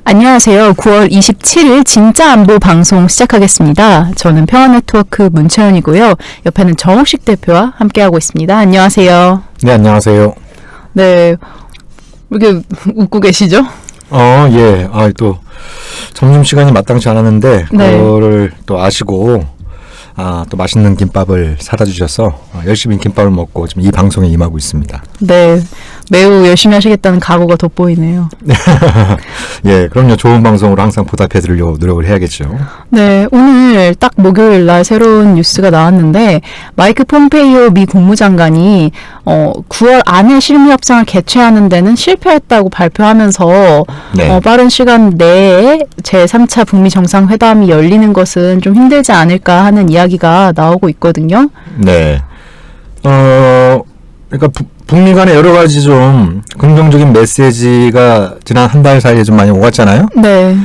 안녕하세요. 9월 27일 진짜 안보 방송 시작하겠습니다. 저는 평화네트워크 문채연이고요. 옆에는 정옥식 대표와 함께하고 있습니다. 안녕하세요. 네, 안녕하세요. 네, 이렇게 웃고 계시죠? 예. 또 점심시간이 마땅치 않았는데 네. 그거를 또 아시고 또 맛있는 김밥을 사다 주셔서 열심히 김밥을 먹고 지금 이 방송에 임하고 있습니다. 네, 매우 열심히 하시겠다는 각오가 돋보이네요. 예, 그럼요. 좋은 방송으로 항상 보답해 드리려고 노력을 해야겠죠. 네, 오늘 딱 목요일 날 새로운 뉴스가 나왔는데 마이크 폼페이오 미 국무장관이 9월 안에 실무 협상을 개최하는 데는 실패했다고 발표하면서 네. 빠른 시간 내에 제3차 북미 정상회담이 열리는 것은 좀 힘들지 않을까 하는 이야기가 나오고 있거든요. 네. 그러니까 북미 간에 여러 가지 좀 긍정적인 메시지가 지난 한 달 사이에 좀 많이 오갔잖아요. 네.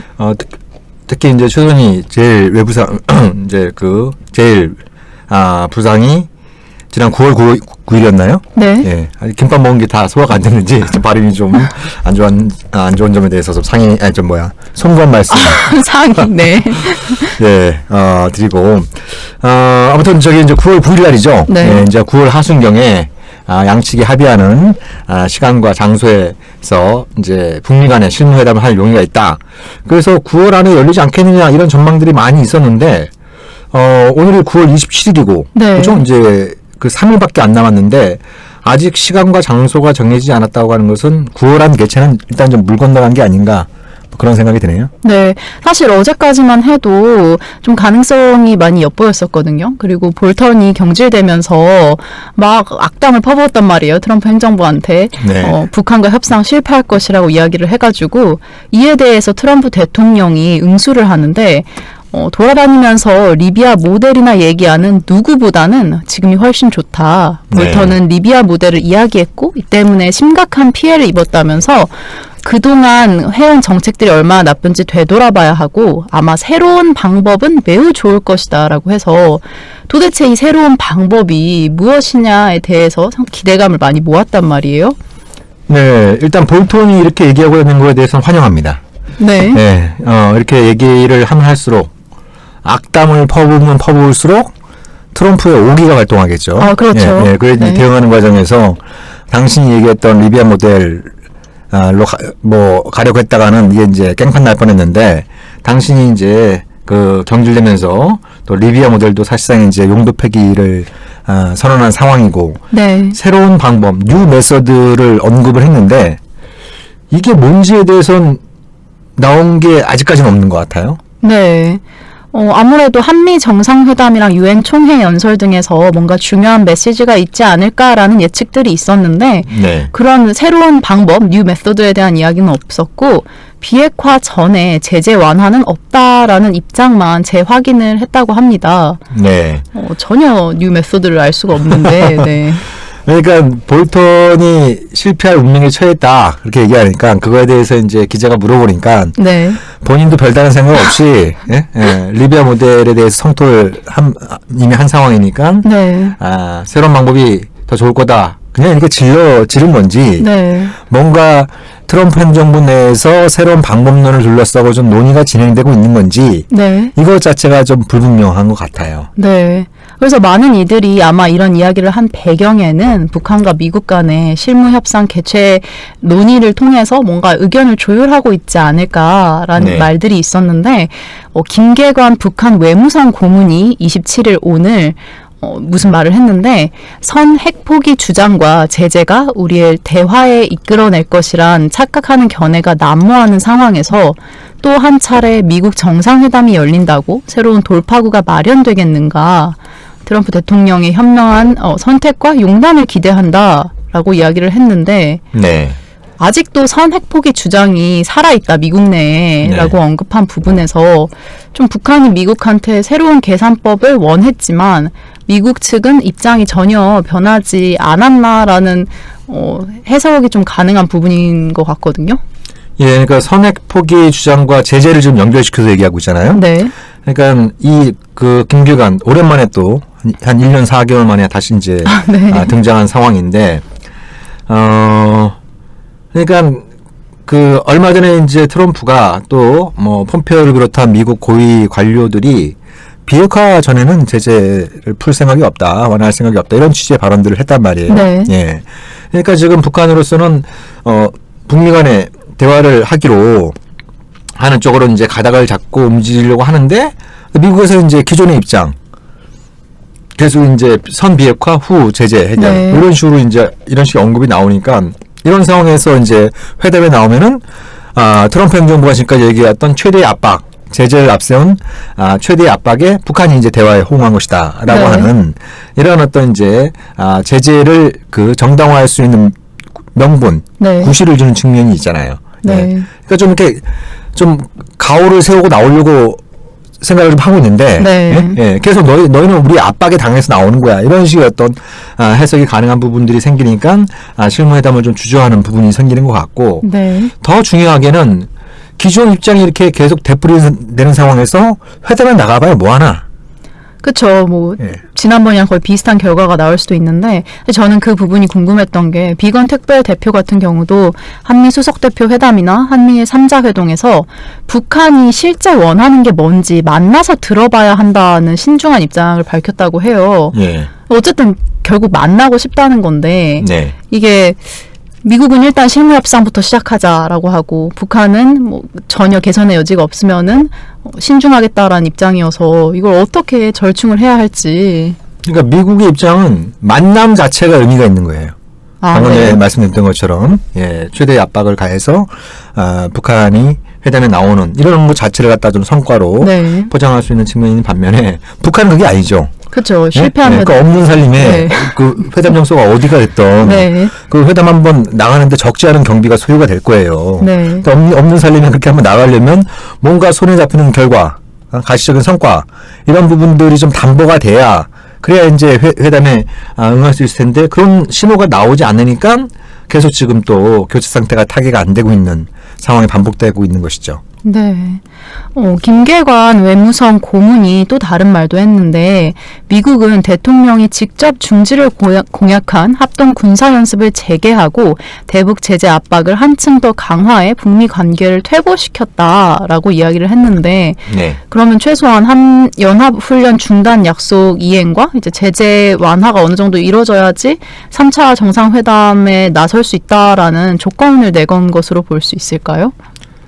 특히 이제 최선희 제일 외부상 제일 부상이 지난 9월 9일이었나요? 네. 예. 아니, 김밥 먹은 게 다 소화가 안 됐는지 발음이 좀 안 좋은 점에 대해서 좀 송구한 말씀. 상이, 네. 예, 드리고 아무튼 저기 이제 9월 9일 날이죠. 네. 예, 이제 9월 하순경에 양측이 합의하는 시간과 장소에서 이제 북미 간의 실무회담을 할 용의가 있다. 그래서 9월 안에 열리지 않겠느냐 이런 전망들이 많이 있었는데 오늘이 9월 27일이고 네. 그렇죠? 이제 그 3일밖에 안 남았는데 아직 시간과 장소가 정해지지 않았다고 하는 것은 9월 안 개최는 일단 좀 물 건너간 게 아닌가 그런 생각이 드네요. 네. 사실 어제까지만 해도 좀 가능성이 많이 엿보였었거든요. 그리고 볼턴이 경질되면서 막 악담을 퍼부었단 말이에요. 트럼프 행정부한테. 네. 북한과 협상 실패할 것이라고 이야기를 해가지고 이에 대해서 트럼프 대통령이 응수를 하는데 돌아다니면서 리비아 모델이나 얘기하는 누구보다는 지금이 훨씬 좋다. 볼턴은 리비아 모델을 이야기했고 이 때문에 심각한 피해를 입었다면서 그동안 해온 정책들이 얼마나 나쁜지 되돌아봐야 하고 아마 새로운 방법은 매우 좋을 것이다 라고 해서 도대체 이 새로운 방법이 무엇이냐에 대해서 기대감을 많이 모았단 말이에요. 네, 일단 볼턴이 이렇게 얘기하고 있는 거에 대해서는 환영합니다. 네. 네, 이렇게 얘기를 하면 할수록 악담을 퍼부으면 퍼부을수록 트럼프의 오기가 발동하겠죠. 그렇죠. 예, 그래서 네. 대응하는 과정에서 당신이 얘기했던 리비아 모델로 가려고 했다가는 이게 이제 깽판 날 뻔했는데 당신이 이제 그 경질되면서 또 리비아 모델도 사실상 이제 용도 폐기를 선언한 상황이고 네. 새로운 방법, 뉴 메서드를 언급을 했는데 이게 뭔지에 대해서는 나온 게 아직까지는 없는 것 같아요. 네. 아무래도 한미 정상회담이랑 유엔 총회 연설 등에서 뭔가 중요한 메시지가 있지 않을까라는 예측들이 있었는데 네. 그런 새로운 방법, 뉴 메소드에 대한 이야기는 없었고 비핵화 전에 제재 완화는 없다라는 입장만 재확인을 했다고 합니다. 네. 전혀 뉴 메소드를 알 수가 없는데 네. 그러니까 볼턴이 실패할 운명에 처했다 그렇게 얘기하니까 그거에 대해서 이제 기자가 물어보니까 네. 본인도 별다른 생각 없이 리비아 모델에 대해서 성토를 이미 한 상황이니까 네. 새로운 방법이 더 좋을 거다. 그냥 이렇게 지른 건지 네. 뭔가 트럼프 행정부 내에서 새로운 방법론을 둘러싸고 좀 논의가 진행되고 있는 건지 네. 이것 자체가 좀 불분명한 것 같아요. 네. 그래서 많은 이들이 아마 이런 이야기를 한 배경에는 북한과 미국 간의 실무협상 개최 논의를 통해서 뭔가 의견을 조율하고 있지 않을까라는 네. 말들이 있었는데 김계관 북한 외무성 고문이 27일 오늘 무슨 말을 했는데 선 핵포기 주장과 제재가 우리의 대화에 이끌어낼 것이란 착각하는 견해가 난무하는 상황에서 또 한 차례 미국 정상회담이 열린다고 새로운 돌파구가 마련되겠는가 트럼프 대통령의 현명한 선택과 용단을 기대한다라고 이야기를 했는데 네. 아직도 선 핵포기 주장이 살아있다 미국 내에라고 네. 언급한 부분에서 좀 북한이 미국한테 새로운 계산법을 원했지만 미국 측은 입장이 전혀 변하지 않았나라는 해석이 좀 가능한 부분인 것 같거든요. 예, 그러니까 선핵 포기 주장과 제재를 좀 연결시켜서 얘기하고 있잖아요. 네. 그러니까 김규관 오랜만에 또 한 1년 4개월 만에 다시 이제 네. 등장한 상황인데 그러니까 그 얼마 전에 이제 트럼프가 또 뭐 폼페오를 비롯한 미국 고위 관료들이 비핵화 전에는 제재를 풀 생각이 없다, 완화할 생각이 없다 이런 취지의 발언들을 했단 말이에요. 네. 예. 그러니까 지금 북한으로서는 북미 간의 대화를 하기로 하는 쪽으로 이제 가닥을 잡고 움직이려고 하는데 미국에서 이제 기존의 입장 계속 이제 선비핵화 후 제재 해결 네. 이런 식으로 이제 이런 식의 언급이 나오니까 이런 상황에서 이제 회담에 나오면은 트럼프 행정부가 지금까지 얘기했던 최대의 압박, 제재를 앞세운 최대의 압박에 북한이 이제 대화에 호응한 것이다라고 네. 하는 이런 어떤 이제 제재를 그 정당화할 수 있는 명분, 네. 구실을 주는 측면이 있잖아요. 네. 예. 그러니까 좀 이렇게 좀 가오를 세우고 나오려고 생각을 좀 하고 있는데 네. 예? 계속 너희는 우리 압박에 당해서 나오는 거야 이런 식의 어떤 해석이 가능한 부분들이 생기니까 실무회담을 좀 주저하는 부분이 생기는 것 같고 네. 더 중요하게는 기존 입장이 이렇게 계속 되풀이되는 상황에서 회담에 나가봐야 뭐하나. 그쵸. 뭐 예. 지난번이랑 거의 비슷한 결과가 나올 수도 있는데 저는 그 부분이 궁금했던 게 비건 특별 대표 같은 경우도 한미 수석 대표 회담이나 한미의 3자 회동에서 북한이 실제 원하는 게 뭔지 만나서 들어봐야 한다는 신중한 입장을 밝혔다고 해요. 예. 어쨌든 결국 만나고 싶다는 건데 네. 이게 미국은 일단 실무 협상부터 시작하자라고 하고 북한은 뭐 전혀 개선의 여지가 없으면은 신중하겠다라는 입장이어서 이걸 어떻게 절충을 해야 할지. 그러니까 미국의 입장은 만남 자체가 의미가 있는 거예요. 방금 전에 네. 말씀드렸던 것처럼 최대의 압박을 가해서 북한이 회담에 나오는 이런 것 자체를 갖다 좀 성과로 네. 포장할 수 있는 측면이 있는 반면에 북한은 그게 아니죠. 그렇죠. 예? 실패한 그러니까 회담. 없는 살림에 네. 그 회담 장소가 어디가 됐던 네. 그 회담 한번 나가는데 적지 않은 경비가 소요가 될 거예요. 네. 그러니까 없는 살림에 그렇게 한번 나가려면 뭔가 손에 잡히는 결과, 가시적인 성과 이런 부분들이 좀 담보가 돼야 그래야 이제 회담에 응할 수 있을 텐데 그런 신호가 나오지 않으니까 계속 지금 또 교체 상태가 타개가 안 되고 있는 상황이 반복되고 있는 것이죠. 네. 김계관 외무성 고문이 또 다른 말도 했는데 미국은 대통령이 직접 중지를 공약한 합동 군사연습을 재개하고 대북 제재 압박을 한층 더 강화해 북미 관계를 퇴보시켰다라고 이야기를 했는데 네. 그러면 최소한 연합훈련 중단 약속 이행과 이제 제재 완화가 어느 정도 이루어져야지 3차 정상회담에 나설 수 있다라는 조건을 내건 것으로 볼 수 있을까요?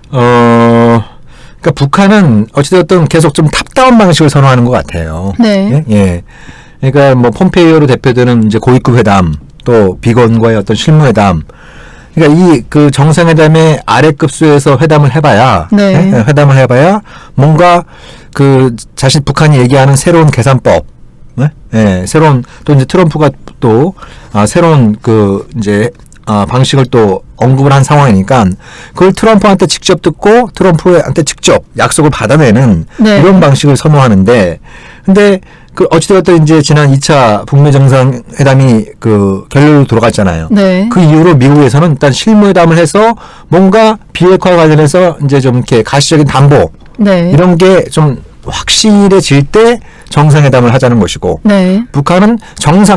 그러니까 북한은 어찌되었든 계속 좀 탑다운 방식을 선호하는 것 같아요. 네. 예. 그러니까 뭐 폼페이오로 대표되는 이제 고위급 회담, 또 비건과의 어떤 실무회담. 그러니까 이 그 정상회담의 아래급 수에서 회담을 해봐야, 네. 회담을 해봐야 뭔가 그 자신 북한이 얘기하는 새로운 계산법, 새로운 또 이제 트럼프가 또 새로운 그 이제 방식을 또 언급을 한 상황이니까 그걸 트럼프한테 직접 듣고 트럼프한테 직접 약속을 받아내는 네. 이런 방식을 선호하는데 근데 그 어찌되었든 이제 지난 2차 북미 정상회담이 그 결론으로 돌아갔잖아요. 네. 그 이후로 미국에서는 일단 실무회담을 해서 뭔가 비핵화 관련해서 이제 좀 이렇게 가시적인 담보 네. 이런 게 좀 확실해질 때 정상회담을 하자는 것이고 네. 북한은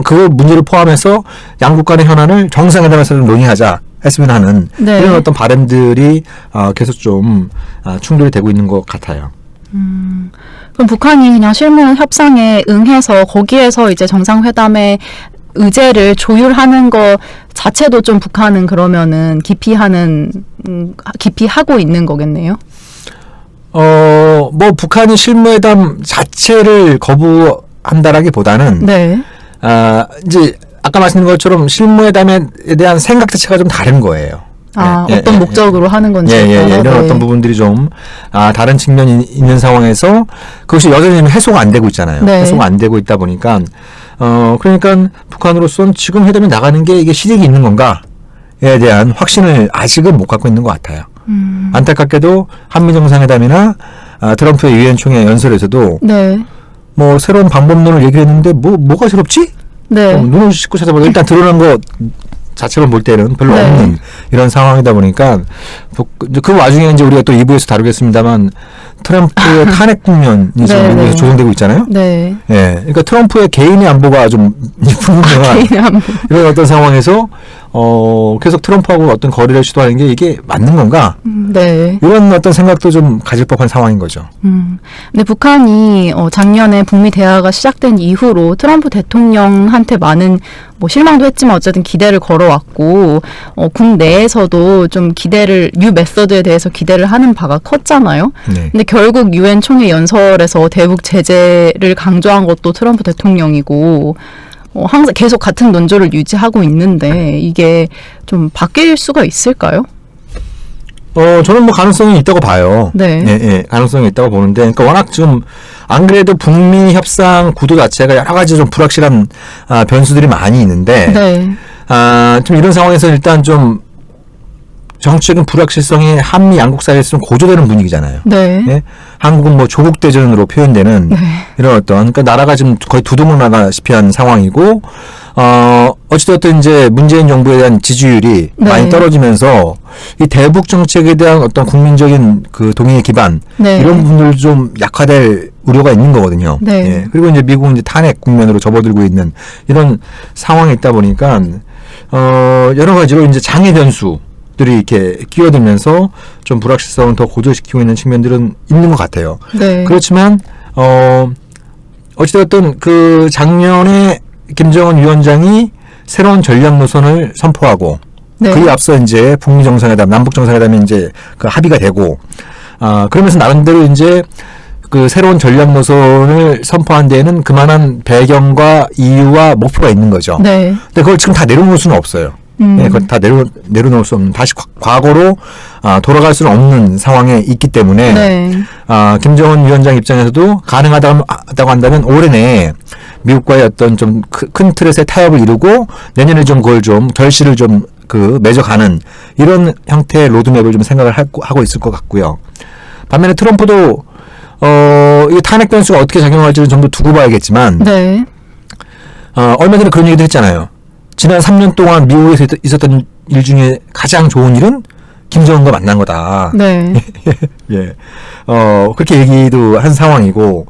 그 문제를 포함해서 양국 간의 현안을 정상회담에서 좀 논의하자 했으면 하는 네. 이런 어떤 바람들이 계속 좀 충돌이 되고 있는 것 같아요. 그럼 북한이 그냥 실무 협상에 응해서 거기에서 이제 정상회담의 의제를 조율하는 거 자체도 좀 북한은 그러면은 깊이 하고 있는 거겠네요. 뭐 북한이 실무회담 자체를 거부한다라기보다는 네. 이제 아까 말씀드린 것처럼 실무회담에 대한 생각 자체가 좀 다른 거예요. 어떤 목적으로 하는 건지. 이런 네. 어떤 부분들이 좀 다른 측면이 있는 상황에서 그것이 여전히 해소가 안 되고 있잖아요. 네. 해소가 안 되고 있다 보니까 그러니까 북한으로서는 지금 회담에 나가는 게 이게 실익이 있는 건가에 대한 확신을 아직은 못 갖고 있는 것 같아요. 안타깝게도 한미 정상회담이나 트럼프의 유엔 총회 연설에서도 네. 뭐 새로운 방법론을 얘기를 했는데 뭐가 새롭지? 네. 눈을 씻고 찾아보고 일단 드러난 거 자체로 볼 때는 별로 네. 없는 이런 상황이다 보니까 그 와중에 이제 우리가 또 2부에서 다루겠습니다만 트럼프의 탄핵 국면이 지금 네, 미국에서 네. 조성되고 있잖아요. 네. 예, 그러니까 트럼프의 개인의 안보가 좀 불분명한 개인의 안보. 이런 어떤 상황에서 계속 트럼프하고 어떤 거리를 시도하는 게 이게 맞는 건가? 네. 이런 어떤 생각도 좀 가질 법한 상황인 거죠. 근데 북한이 작년에 북미 대화가 시작된 이후로 트럼프 대통령한테 많은 뭐 실망도 했지만 어쨌든 기대를 걸어왔고 국내에서도 좀 기대를 뉴 메서드에 대해서 기대를 하는 바가 컸잖아요. 네. 근데 결국 유엔 총회 연설에서 대북 제재를 강조한 것도 트럼프 대통령이고 항상 계속 같은 논조를 유지하고 있는데 이게 좀 바뀔 수가 있을까요? 저는 뭐 가능성이 있다고 봐요. 네. 예, 가능성이 있다고 보는데, 그러니까 워낙 지금 안 그래도 북미 협상 구도 자체가 여러 가지 좀 불확실한 변수들이 많이 있는데, 네. 좀 이런 상황에서 일단 좀 정치적인 불확실성이 한미 양국 사이에서 좀 고조되는 분위기잖아요. 네. 예? 한국은 뭐 조국 대전으로 표현되는 네. 이런 어떤, 그러니까 나라가 지금 거의 두동강 나다시피 한 상황이고, 어찌됐든 이제 문재인 정부에 대한 지지율이 네. 많이 떨어지면서 이 대북 정책에 대한 어떤 국민적인 그 동의의 기반 네. 이런 부분들 좀 약화될 우려가 있는 거거든요. 네. 예. 그리고 이제 미국은 이제 탄핵 국면으로 접어들고 있는 이런 상황이 있다 보니까 여러 가지로 이제 장애 변수들이 이렇게 끼어들면서 좀 불확실성을 더 고조시키고 있는 측면들은 있는 것 같아요. 네. 그렇지만 어찌됐든 그 작년에 김정은 위원장이 새로운 전략 노선을 선포하고 네. 그에 앞서 이제 북미 정상회담, 남북 정상회담이 이제 그 합의가 되고 그러면서 나름대로 이제 그 새로운 전략 노선을 선포한 데에는 그만한 배경과 이유와 목표가 있는 거죠. 네. 근데 그걸 지금 다 내려놓을 수는 없어요. 네, 그걸 다 내려놓을 수 없는, 다시 과거로 돌아갈 수는 없는 상황에 있기 때문에 네. 김정은 위원장 입장에서도 가능하다고 한다면 올해 내에 미국과의 어떤 좀 큰 틀에서의 타협을 이루고 내년에 좀 그걸 좀 결실을 좀 그 맺어가는 이런 형태의 로드맵을 좀 생각을 하고 있을 것 같고요. 반면에 트럼프도 이 탄핵 변수가 어떻게 작용할지는 좀 더 두고 봐야겠지만 네. 얼마 전에 그런 얘기도 했잖아요. 지난 3년 동안 미국에서 있었던 일 중에 가장 좋은 일은 김정은과 만난 거다. 네. 예. 그렇게 얘기도 한 상황이고,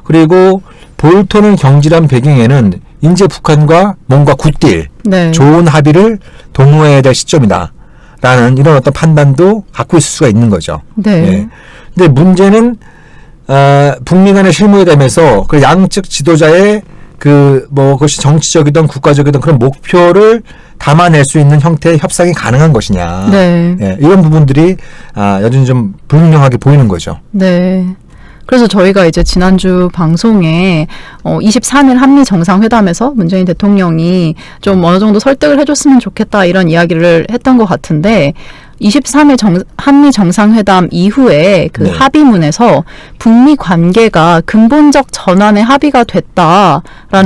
그리고 볼턴을 경질한 배경에는 이제 북한과 뭔가 굿딜, 네. 좋은 합의를 도모해야 될 시점이다. 라는 이런 어떤 판단도 갖고 있을 수가 있는 거죠. 네. 예. 근데 문제는, 북미 간의 실무회담에서 그 양측 지도자의 그것이 정치적이든 국가적이든 그런 목표를 담아낼 수 있는 형태의 협상이 가능한 것이냐. 네. 예, 이런 부분들이 여전히 좀 불분명하게 보이는 거죠. 네. 그래서 저희가 이제 지난주 방송에 23일 한미 정상회담에서 문재인 대통령이 좀 어느 정도 설득을 해줬으면 좋겠다 이런 이야기를 했던 것 같은데 23일 한미 정상회담 이후에 그 네. 합의문에서 북미 관계가 근본적 전환에 합의가 됐다라는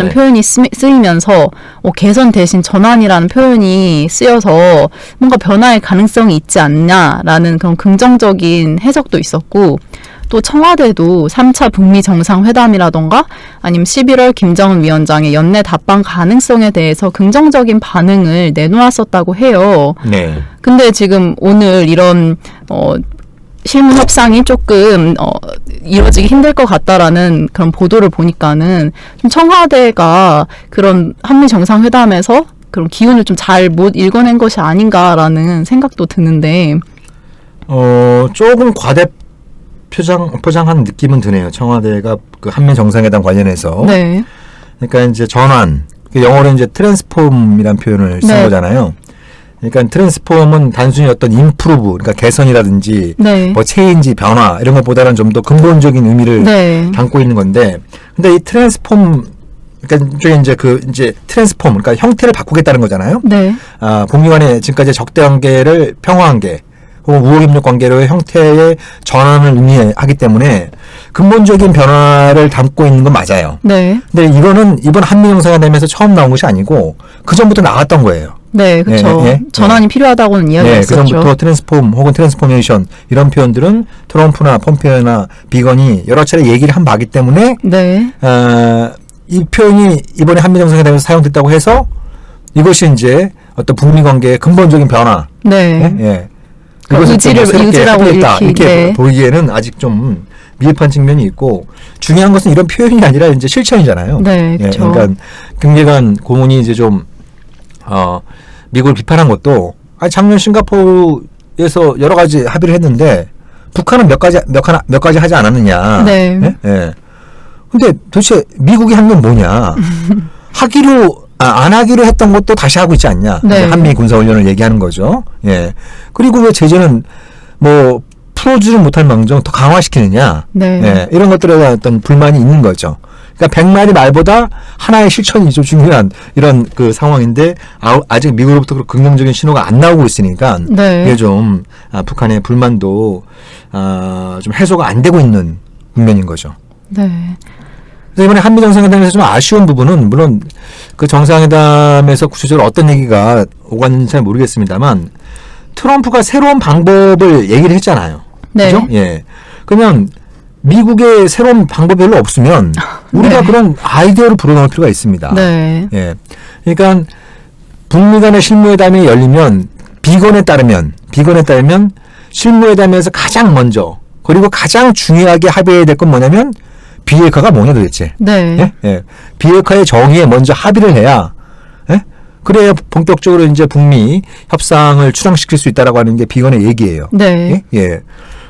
네. 표현이 쓰이면서 개선 대신 전환이라는 표현이 쓰여서 뭔가 변화의 가능성이 있지 않냐라는 그런 긍정적인 해석도 있었고 또 청와대도 3차 북미 정상회담이라던가 아니면 11월 김정은 위원장의 연내 답방 가능성에 대해서 긍정적인 반응을 내놓았었다고 해요. 네. 근데 지금 오늘 이런 실무 협상이 조금 이루어지기 힘들 것 같다라는 그런 보도를 보니까는 좀 청와대가 그런 한미 정상회담에서 그런 기운을 좀 잘 못 읽어낸 것이 아닌가라는 생각도 드는데 조금 포장한 느낌은 드네요. 청와대가 그 한미 정상회담 관련해서. 네. 그러니까 이제 전환, 영어로 이제 트랜스폼이라는 표현을 쓴 네. 거잖아요. 그러니까 트랜스폼은 단순히 어떤 임프루브, 그러니까 개선이라든지 네. 뭐 체인지, 변화 이런 것보다는 좀 더 근본적인 의미를 네. 담고 있는 건데, 근데 이 트랜스폼, 그러니까 이제 트랜스폼, 그러니까 형태를 바꾸겠다는 거잖아요. 네. 북미 간의 지금까지 적대 관계를 평화관계 혹은 우호협력 관계로의 형태의 전환을 의미하기 때문에 근본적인 변화를 담고 있는 건 맞아요. 네. 근데 이거는 이번 한미 정상회담에서 처음 나온 것이 아니고 그 전부터 나왔던 거예요. 네, 그렇죠. 예, 예, 전환이 필요하다고는 이야기가 그 있었죠. 전부터 트랜스폼 혹은 트랜스포메이션 이런 표현들은 트럼프나 폼페오나 비건이 여러 차례 얘기를 한 바기 때문에 네. 이 표현이 이번에 한미 정상회담에서 사용됐다고 해서 이것이 이제 어떤 북미 관계의 근본적인 변화, 네. 예, 그 의지라고 이렇게 네. 보이기에는 아직 좀 미흡한 측면이 있고 중요한 것은 이런 표현이 아니라 이제 실천이잖아요. 네, 그렇죠. 그러니까 경계관 고문이 이제 좀 미국을 비판한 것도 작년 싱가포르에서 여러 가지 합의를 했는데 북한은 몇 가지 하지 않았느냐. 네. 예? 예. 근데 도대체 미국이 한 건 뭐냐? 안 하기로 했던 것도 다시 하고 있지 않냐? 네. 한미 군사훈련을 얘기하는 거죠. 예. 그리고 왜 제재는 뭐 풀어주지 못할 망정 더 강화시키느냐? 네. 예. 이런 것들에 대한 어떤 불만이 있는 거죠. 그러니까 100마리 말보다 하나의 실천이 좀 중요한 이런 그 상황인데 아직 미국으로부터 그런 긍정적인 신호가 안 나오고 있으니까 네. 이게 좀 북한의 불만도 좀 해소가 안 되고 있는 국면인 거죠. 네. 그래서 이번에 한미 정상회담에서 좀 아쉬운 부분은 물론 그 정상회담에서 구체적으로 어떤 얘기가 오갔는지 잘 모르겠습니다만 트럼프가 새로운 방법을 얘기를 했잖아요. 네. 그죠? 예. 그러면 미국의 새로운 방법이 별로 없으면 우리가 네. 그런 아이디어를 불어넣을 필요가 있습니다. 네. 예. 그러니까 북미 간의 실무회담이 열리면 비건에 따르면 실무회담에서 가장 먼저 그리고 가장 중요하게 합의해야 될 건 뭐냐면 비핵화가 뭐냐 도대체. 네. 예? 예. 비핵화의 정의에 먼저 합의를 해야 예? 그래야 본격적으로 이제 북미 협상을 추상시킬 수 있다라고 하는 게 비건의 얘기예요. 네. 예? 예.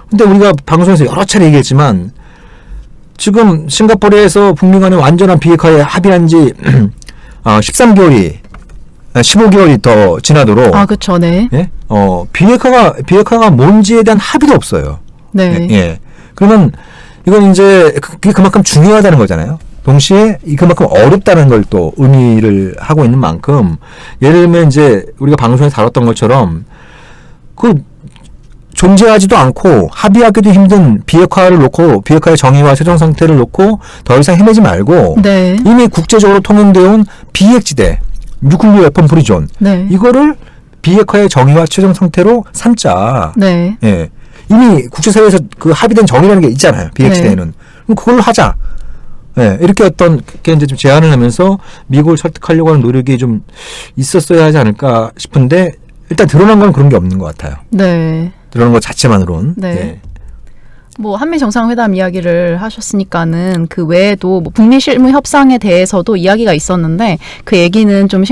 근데 우리가 방송에서 여러 차례 얘기했지만 지금 싱가포르에서 북미 간의 완전한 비핵화에 합의한 지 15개월이 더 지나도록 그쵸, 네. 예? 비핵화가 뭔지에 대한 합의도 없어요. 네. 예. 그러면 이건 이제 그게 그만큼 중요하다는 거잖아요. 동시에 그만큼 어렵다는 걸 또 의미를 하고 있는 만큼 예를 들면 이제 우리가 방송에서 다뤘던 것처럼 존재하지도 않고 합의하기도 힘든 비핵화를 놓고 비핵화의 정의와 최종 상태를 놓고 더 이상 헤매지 말고 네. 이미 국제적으로 통용되어 온 비핵지대 뉴클리어 웨폰 프리존 네. 이거를 비핵화의 정의와 최종 상태로 삼자. 네. 예. 이미 국제사회에서 그 합의된 정의라는 게 있잖아요. 비핵지대에는. 네. 그럼 그걸로 하자. 예. 이렇게 게 이제 좀 제안을 하면서 미국을 설득하려고 하는 노력이 좀 있었어야 하지 않을까 싶은데 일단 드러난 건 그런 게 없는 것 같아요. 네. 드러난 것 자체만으로는. 네. 예. 뭐 한미 정상회담 이야기를 하셨으니까는 그 외에도 뭐 북미 실무 협상에 대해서도 이야기가 있었는데 그 얘기는 좀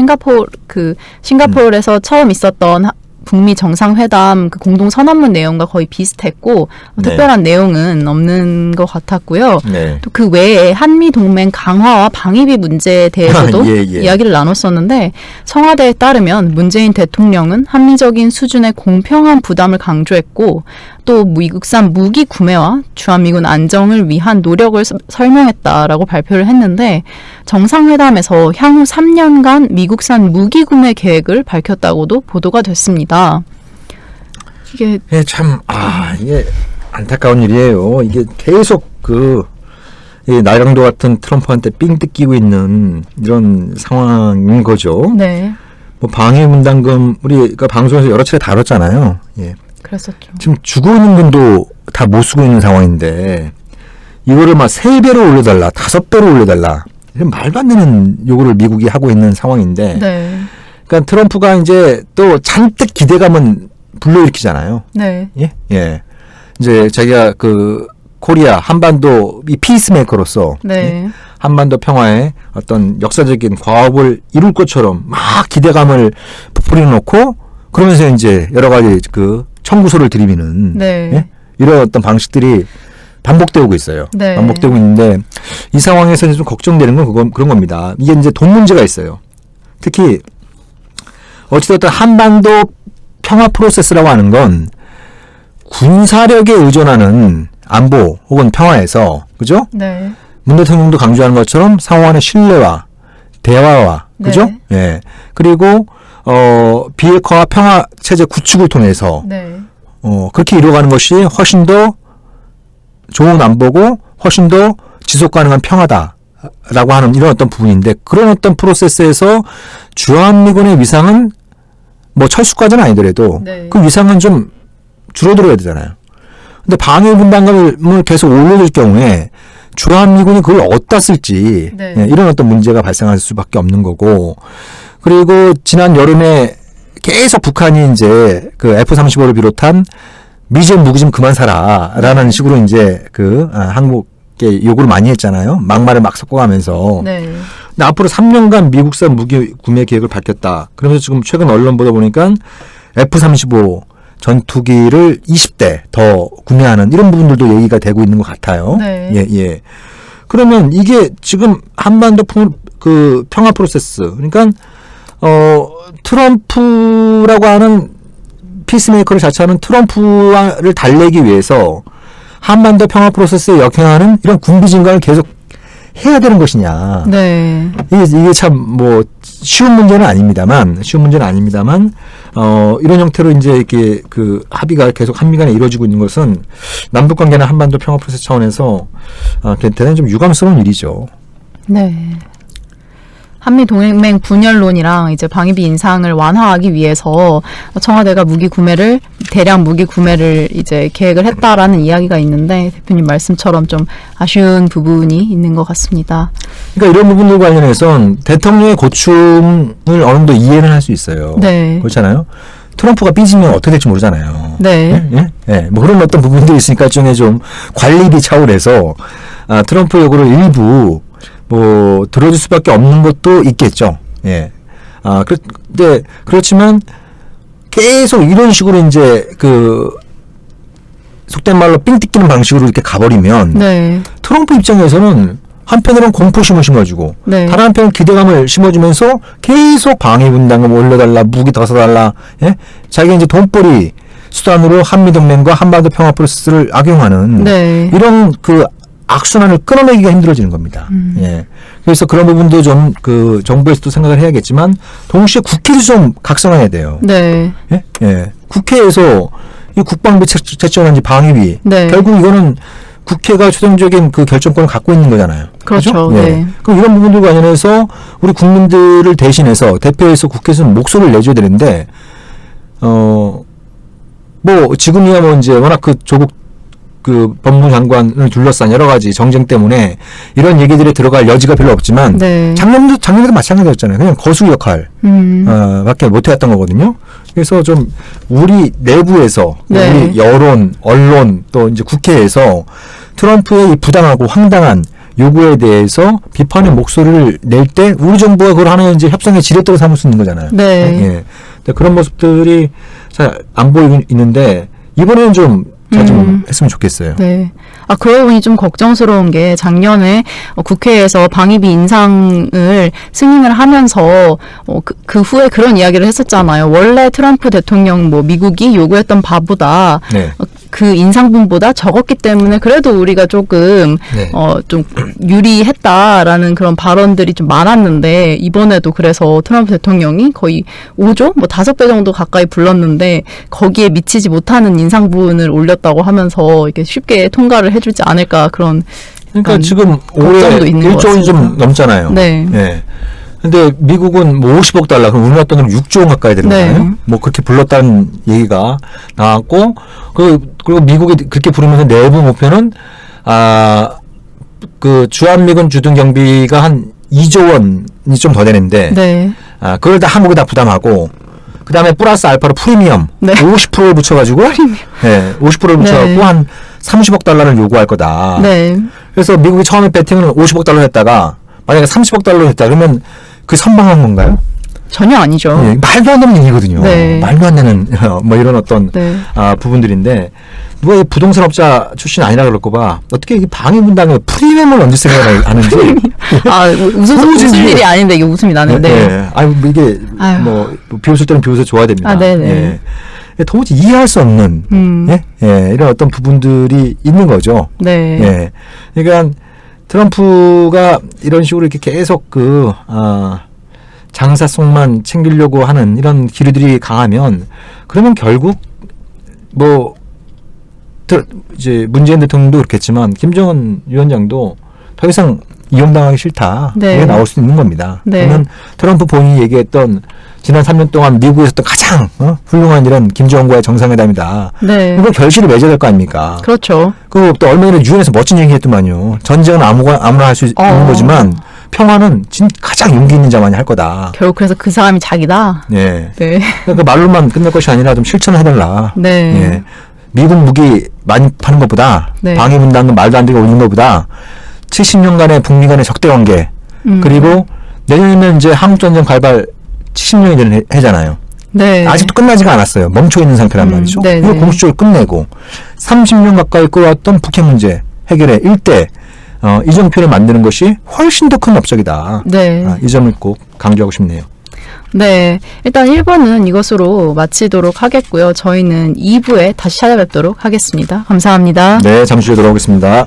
싱가포르에서 처음 있었던 북미 정상회담 그 공동 선언문 내용과 거의 비슷했고 네. 특별한 내용은 없는 것 같았고요. 네. 또 그 외에 한미 동맹 강화와 방위비 문제에 대해서도 예. 이야기를 나눴었는데 청와대에 따르면 문재인 대통령은 합리적인 수준의 공평한 부담을 강조했고 또 미국산 무기 구매와 주한미군 안정을 위한 노력을 설명했다라고 발표를 했는데 정상회담에서 향후 3년간 미국산 무기 구매 계획을 밝혔다고도 보도가 됐습니다. 이게 이게 안타까운 일이에요. 이게 계속 이 날강도 같은 트럼프한테 삥 뜯기고 있는 이런 상황인 거죠. 네. 뭐 방위분담금 우리가 방송에서 여러 차례 다뤘잖아요. 예. 그랬었죠. 지금 주고 있는 분도 다 못 쓰고 있는 상황인데 이거를 막 3배로 올려달라, 5배로 올려달라 이런 말도 안 되는 요구를 미국이 하고 있는 상황인데 네. 그러니까 트럼프가 이제 또 잔뜩 기대감은 불러일으키잖아요. 네. 예? 예. 이제 자기가 코리아 한반도 이 피스메이커로서 네. 예? 한반도 평화에 어떤 역사적인 과업을 이룰 것처럼 막 기대감을 부풀려 놓고 그러면서 이제 여러 가지 청구서를 들이미는 네. 예? 이런 어떤 방식들이 반복되고 있어요. 네. 반복되고 있는데 이 상황에서 좀 걱정되는 건 그런 겁니다. 이게 이제 돈 문제가 있어요. 특히 어찌됐든 한반도 평화 프로세스라고 하는 건 군사력에 의존하는 안보 혹은 평화에서 그죠? 네. 문 대통령도 강조하는 것처럼 상호간의 신뢰와 대화와 네. 그죠? 예. 그리고 비핵화 평화 체제 구축을 통해서 네. 그렇게 이루어가는 것이 훨씬 더 좋은 안보고 훨씬 더 지속 가능한 평화다라고 하는 이런 어떤 부분인데 그런 어떤 프로세스에서 주한미군의 위상은 뭐 철수까지는 아니더라도 네. 그 위상은 좀 줄어들어야 되잖아요. 근데 방위 분담금을 계속 올려줄 경우에 주한미군이 그걸 어디다 쓸지 네. 예, 이런 어떤 문제가 발생할 수밖에 없는 거고 그리고 지난 여름에 계속 북한이 이제 F-35를 비롯한 미제품 무기 좀 그만 사라라는 식으로 이제 한국에 요구를 많이 했잖아요. 막말을 막 섞어가면서. 네. 근데 앞으로 3년간 미국산 무기 구매 계획을 밝혔다. 그러면서 지금 최근 언론 보다 보니까 F-35 전투기를 20대 더 구매하는 이런 부분들도 얘기가 되고 있는 것 같아요. 네. 예, 예. 그러면 이게 지금 한반도 그 평화 프로세스, 그러니까 트럼프라고 하는 피스메이커를 자처하는 트럼프를 달래기 위해서 한반도 평화 프로세스에 역행하는 이런 군비 증강을 계속 해야 되는 것이냐. 네. 이게 참 뭐 쉬운 문제는 아닙니다만 이런 형태로 이제 이렇게 그 합의가 계속 한미 간에 이루어지고 있는 것은 남북 관계나 한반도 평화 프로세스 차원에서 대단히 좀 유감스러운 일이죠. 네. 한미 동맹 분열론이랑 이제 방위비 인상을 완화하기 위해서 청와대가 대량 무기 구매를 이제 계획을 했다라는 이야기가 있는데 대표님 말씀처럼 좀 아쉬운 부분이 있는 것 같습니다. 그러니까 이런 부분들 관련해서는 대통령의 고충을 어느 정도 이해는 할 수 있어요. 네. 그렇잖아요. 트럼프가 삐지면 어떻게 될지 모르잖아요. 네. 예? 예. 뭐 그런 어떤 부분들이 있으니까 일종의 좀 관리비 차원에서 트럼프 요구를 일부 뭐 들어줄 수밖에 없는 것도 있겠죠. 예. 근데 그렇지만 계속 이런 식으로 이제 그 속된 말로 삥 뜯기는 방식으로 이렇게 가버리면 네. 트럼프 입장에서는 한편으로는 공포심을 심어주고 네. 다른 한편은 기대감을 심어주면서 계속 방위 분담금 올려달라, 무기 더 써달라, 예? 자기가 이제 돈벌이 수단으로 한미동맹과 한반도 평화 프로세스를 악용하는 네. 이런 그 악순환을 끊어내기가 힘들어지는 겁니다. 예. 그래서 그런 부분도 좀 그 정부에서도 생각을 해야겠지만 동시에 국회도 좀 각성해야 돼요. 네. 예? 예. 국회에서 이 국방비 채점한지 방위비 네. 결국 이거는 국회가 최종적인 그 결정권을 갖고 있는 거잖아요. 그렇죠. 예. 네. 그럼 이런 부분들 관련해서 우리 국민들을 대신해서 대표해서 국회에서 목소리를 내줘야 되는데 뭐 지금이야 뭐 이제 워낙 그 조국 그 법무부 장관을 둘러싼 여러 가지 정쟁 때문에 이런 얘기들에 들어갈 여지가 별로 없지만 네. 작년에도 마찬가지였잖아요. 그냥 거수 역할 밖에 못해왔던 거거든요. 그래서 좀 우리 내부에서 네. 우리 여론, 언론 또 이제 국회에서 트럼프의 이 부당하고 황당한 요구에 대해서 비판의 목소리를 낼 때 우리 정부가 그걸 하나의 이제 협상의 지렛대로 삼을 수 있는 거잖아요. 네. 예. 근데 그런 모습들이 잘 안 보이고 있는데 이번에는 좀 잘 좀 했으면 좋겠어요. 네. 그러고 보니 좀 걱정스러운 게 작년에 국회에서 방위비 인상을 승인을 하면서 그 후에 그런 이야기를 했었잖아요. 원래 트럼프 대통령 미국이 요구했던 바보다 네. 그 인상분보다 적었기 때문에 그래도 우리가 조금 네. 좀 유리했다라는 그런 발언들이 좀 많았는데 이번에도 그래서 트럼프 대통령이 거의 5조 5배 정도 가까이 불렀는데 거기에 미치지 못하는 인상분을 올렸다고 하면서 이렇게 쉽게 통과를 해주지 않을까 그런 그러니까 지금 올해 걱정도 있는 것 1조 원이 좀 같습니다. 넘잖아요. 네. 예. 근데 미국은 뭐 50억 달러, 그럼 우리나라 돈으로 6조 원 가까이 되는 네. 거예요. 뭐 그렇게 불렀다는 얘기가 나왔고, 그리고 미국이 그렇게 부르면서 내부 목표는, 그 주한미군 주둔 경비가 한 2조 원이 좀 더 되는데, 네. 그걸 다 한국이 다 부담하고, 그 다음에 플러스 알파로 프리미엄, 네. 50%를 붙여가지고, 예, 50%를 붙여갖고 네. 한 30억 달러를 요구할 거다. 네. 그래서 미국이 처음에 배팅은 50억 달러 했다가 만약에 30억 달러 했다 그러면 그 선방한 건가요? 전혀 아니죠. 예, 말도 안 되는 얘기거든요. 네. 말도 안 되는 뭐 이런 어떤 네. 부분들인데 누가 부동산 업자 출신 아니라 그럴거 봐. 어떻게 이 방위 분담에 프리미엄을 얹을 생각을 하는지. 웃을 일이 아닌데 이게 웃음이 나는데. 네. 아니 뭐 이게 아유. 뭐 비웃을 때는 비웃어 줘야 됩니다. 네네. 예. 도무지 이해할 수 없는 예, 이런 어떤 부분들이 있는 거죠. 네. 예. 그러니까 트럼프가 이런 식으로 이렇게 계속 장사성만 챙기려고 하는 이런 기류들이 강하면 그러면 결국 뭐 이제 문재인 대통령도 그렇겠지만 김정은 위원장도 더 이상 이용당하기 싫다. 네. 이게 나올 수 있는 겁니다. 네. 그러면 트럼프 본인이 얘기했던 지난 3년 동안 미국에서 또 가장 훌륭한 이런 김정은과의 정상회담이다. 네. 이거 결실을 맺어야 될 거 아닙니까? 그렇죠. 그리고 또 얼마 전에 유엔에서 멋진 얘기했더만요. 전쟁은 아무나 할 수 있는 거지만 평화는 가장 용기 있는 자만이 할 거다. 결국 그래서 그 사람이 자기다. 네. 네. 그러니까 말로만 끝날 것이 아니라 좀 실천을 해달라. 네. 예. 미국 무기 많이 파는 것보다 네. 방위 분담금 말도 안 되게 올리는 것보다 70년간의 북미 간의 적대 관계 그리고 내년이면 이제 한국전쟁 발발 70년이 되는 해잖아요. 네. 아직도 끝나지가 않았어요. 멈춰 있는 상태란 말이죠. 네네. 이걸 공식적으로 끝내고 30년 가까이 끌어왔던 북핵 문제 해결의 일대 이정표를 만드는 것이 훨씬 더 큰 업적이다. 네. 이 점을 꼭 강조하고 싶네요. 네. 일단 1부는 이것으로 마치도록 하겠고요. 저희는 2부에 다시 찾아뵙도록 하겠습니다. 감사합니다. 네, 잠시 후에 돌아오겠습니다.